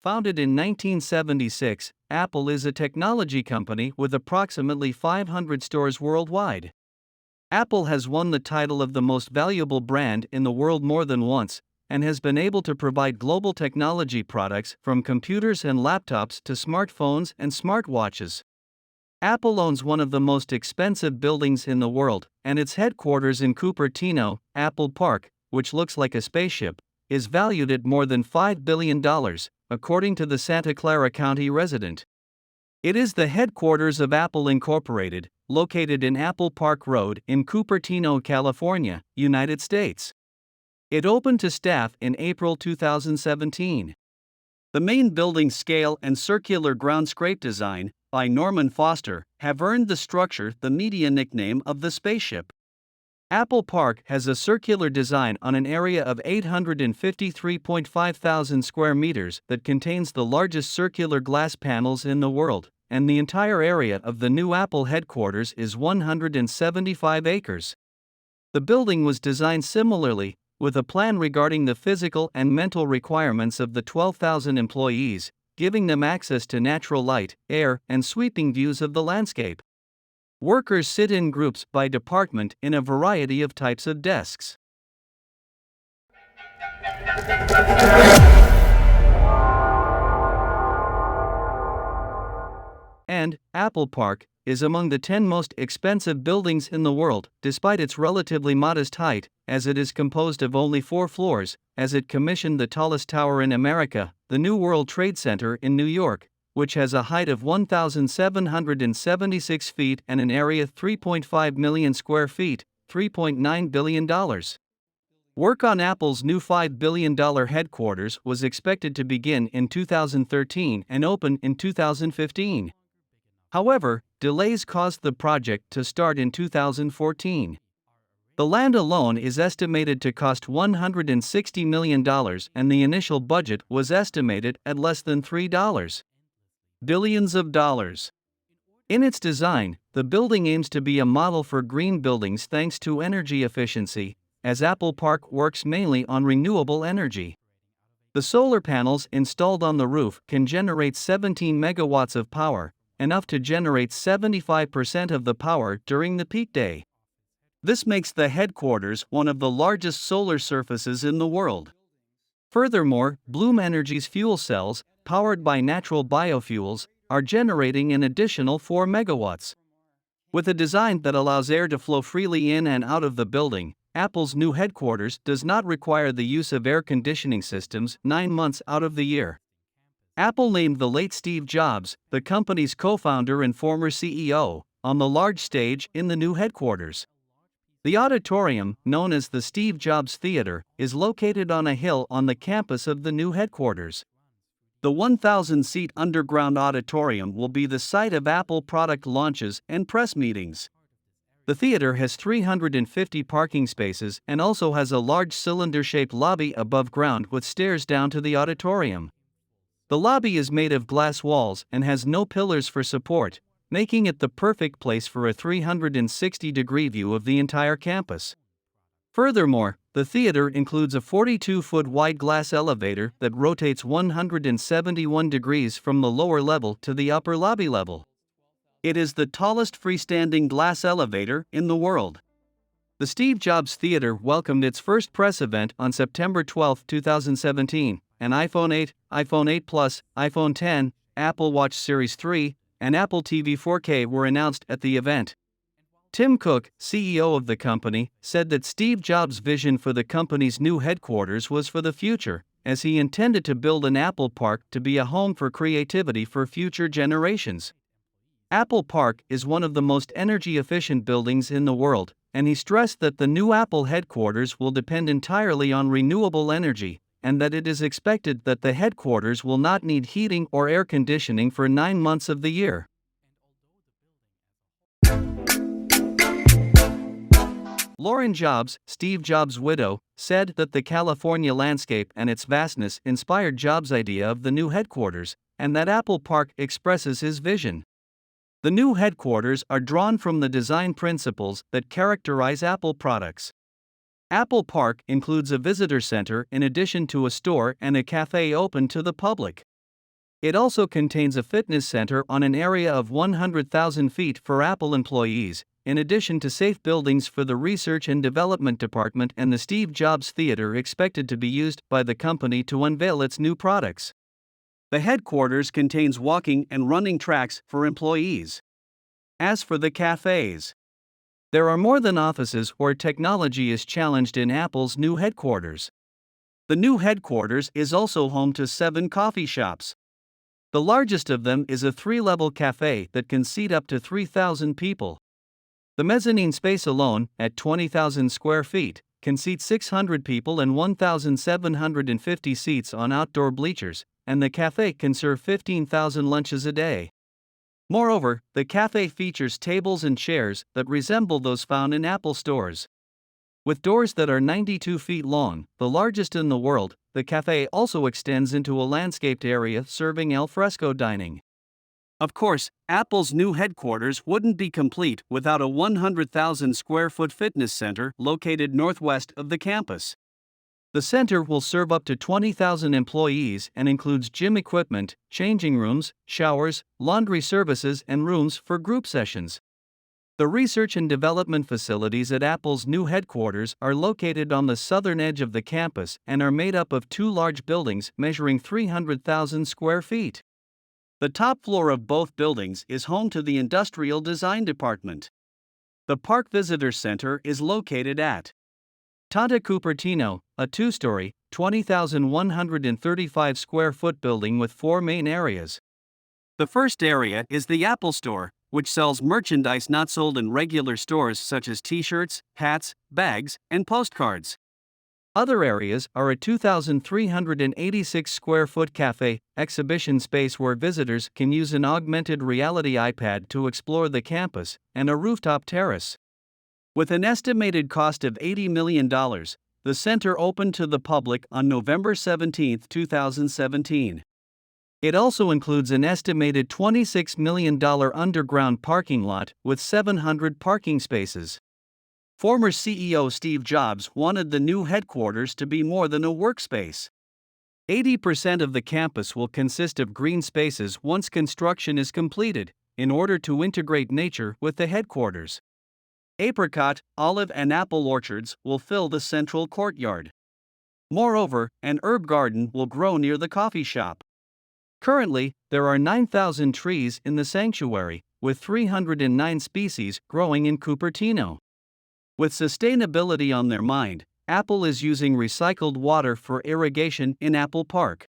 Founded in 1976, Apple is a technology company with approximately 500 stores worldwide. Apple has won the title of the most valuable brand in the world more than once, and has been able to provide global technology products from computers and laptops to smartphones and smartwatches. Apple owns one of the most expensive buildings in the world, and its headquarters in Cupertino, Apple Park, which looks like a spaceship, is valued at more than $5 billion, according to the Santa Clara County resident. It is the headquarters of Apple Incorporated, located in Apple Park Road in Cupertino, California, United States. It opened to staff in April 2017. The main building's scale and circular groundscape design, by Norman Foster, have earned the structure the media nickname of the spaceship. Apple Park has a circular design on an area of 853.5 thousand square meters that contains the largest circular glass panels in the world, and the entire area of the new Apple headquarters is 175 acres. The building was designed similarly, with a plan regarding the physical and mental requirements of the 12,000 employees, giving them access to natural light, air, and sweeping views of the landscape. Workers sit in groups by department in a variety of types of desks. And Apple Park is among the 10 most expensive buildings in the world, despite its relatively modest height, as it is composed of only 4 floors, as it commissioned the tallest tower in America, the New World Trade Center in New York, which has a height of 1,776 feet and an area 3.5 million square feet, $3.9 billion. Work on Apple's new $5 billion headquarters was expected to begin in 2013 and open in 2015. However, delays caused the project to start in 2014. The land alone is estimated to cost $160 million, and the initial budget was estimated at less than $3 billions. In its design, the building aims to be a model for green buildings thanks to energy efficiency, as Apple Park works mainly on renewable energy. The solar panels installed on the roof can generate 17 megawatts of power, enough to generate 75% of the power during the peak day. This makes the headquarters one of the largest solar surfaces in the world. Furthermore, Bloom Energy's fuel cells, powered by natural biofuels, are generating an additional 4 megawatts. With a design that allows air to flow freely in and out of the building, Apple's new headquarters does not require the use of air conditioning systems 9 months out of the year. Apple named the late Steve Jobs, the company's co-founder and former CEO, on the large stage in the new headquarters. The auditorium, known as the Steve Jobs Theater, is located on a hill on the campus of the new headquarters. The 1,000-seat underground auditorium will be the site of Apple product launches and press meetings. The theater has 350 parking spaces and also has a large cylinder-shaped lobby above ground with stairs down to the auditorium. The lobby is made of glass walls and has no pillars for support, making it the perfect place for a 360-degree view of the entire campus. Furthermore, the theater includes a 42-foot wide glass elevator that rotates 171 degrees from the lower level to the upper lobby level. It is the tallest freestanding glass elevator in the world. The Steve Jobs Theater welcomed its first press event on September 12, 2017, and iPhone 8, iPhone 8 Plus, iPhone X, Apple Watch Series 3, and Apple TV 4K were announced at the event. Tim Cook, CEO of the company, said that Steve Jobs' vision for the company's new headquarters was for the future, as he intended to build an Apple Park to be a home for creativity for future generations. Apple Park is one of the most energy-efficient buildings in the world, and he stressed that the new Apple headquarters will depend entirely on renewable energy, and that it is expected that the headquarters will not need heating or air conditioning for 9 months of the year. Lauren Jobs, Steve Jobs' widow, said that the California landscape and its vastness inspired Jobs' idea of the new headquarters, and that Apple Park expresses his vision. The new headquarters are drawn from the design principles that characterize Apple products. Apple Park includes a visitor center in addition to a store and a cafe open to the public. It also contains a fitness center on an area of 100,000 feet for Apple employees, in addition to safe buildings for the Research and Development Department and the Steve Jobs Theater expected to be used by the company to unveil its new products. The headquarters contains walking and running tracks for employees. As for the cafes, there are more than offices where technology is challenged in Apple's new headquarters. The new headquarters is also home to 7 coffee shops. The largest of them is a 3-level cafe that can seat up to 3,000 people. The mezzanine space alone, at 20,000 square feet, can seat 600 people and 1,750 seats on outdoor bleachers, and the cafe can serve 15,000 lunches a day. Moreover, the cafe features tables and chairs that resemble those found in Apple stores. With doors that are 92 feet long, the largest in the world, the cafe also extends into a landscaped area serving al fresco dining. Of course, Apple's new headquarters wouldn't be complete without a 100,000 square foot fitness center located northwest of the campus. The center will serve up to 20,000 employees and includes gym equipment, changing rooms, showers, laundry services, and rooms for group sessions. The research and development facilities at Apple's new headquarters are located on the southern edge of the campus and are made up of 2 large buildings measuring 300,000 square feet. The top floor of both buildings is home to the Industrial Design Department. The Park Visitor Center is located at Tanta Cupertino, a 2-story, 20,135 square foot building with 4 main areas. The first area is the Apple Store, which sells merchandise not sold in regular stores such as t-shirts, hats, bags, and postcards. Other areas are a 2,386 square foot cafe exhibition space where visitors can use an augmented reality iPad to explore the campus, and a rooftop terrace. With an estimated cost of $80 million, the center opened to the public on November 17, 2017. It also includes an estimated $26 million underground parking lot with 700 parking spaces. Former CEO Steve Jobs wanted the new headquarters to be more than a workspace. 80% of the campus will consist of green spaces once construction is completed, in order to integrate nature with the headquarters. Apricot, olive, and apple orchards will fill the central courtyard. Moreover, an herb garden will grow near the coffee shop. Currently, there are 9,000 trees in the sanctuary, with 309 species growing in Cupertino. With sustainability on their mind, Apple is using recycled water for irrigation in Apple Park.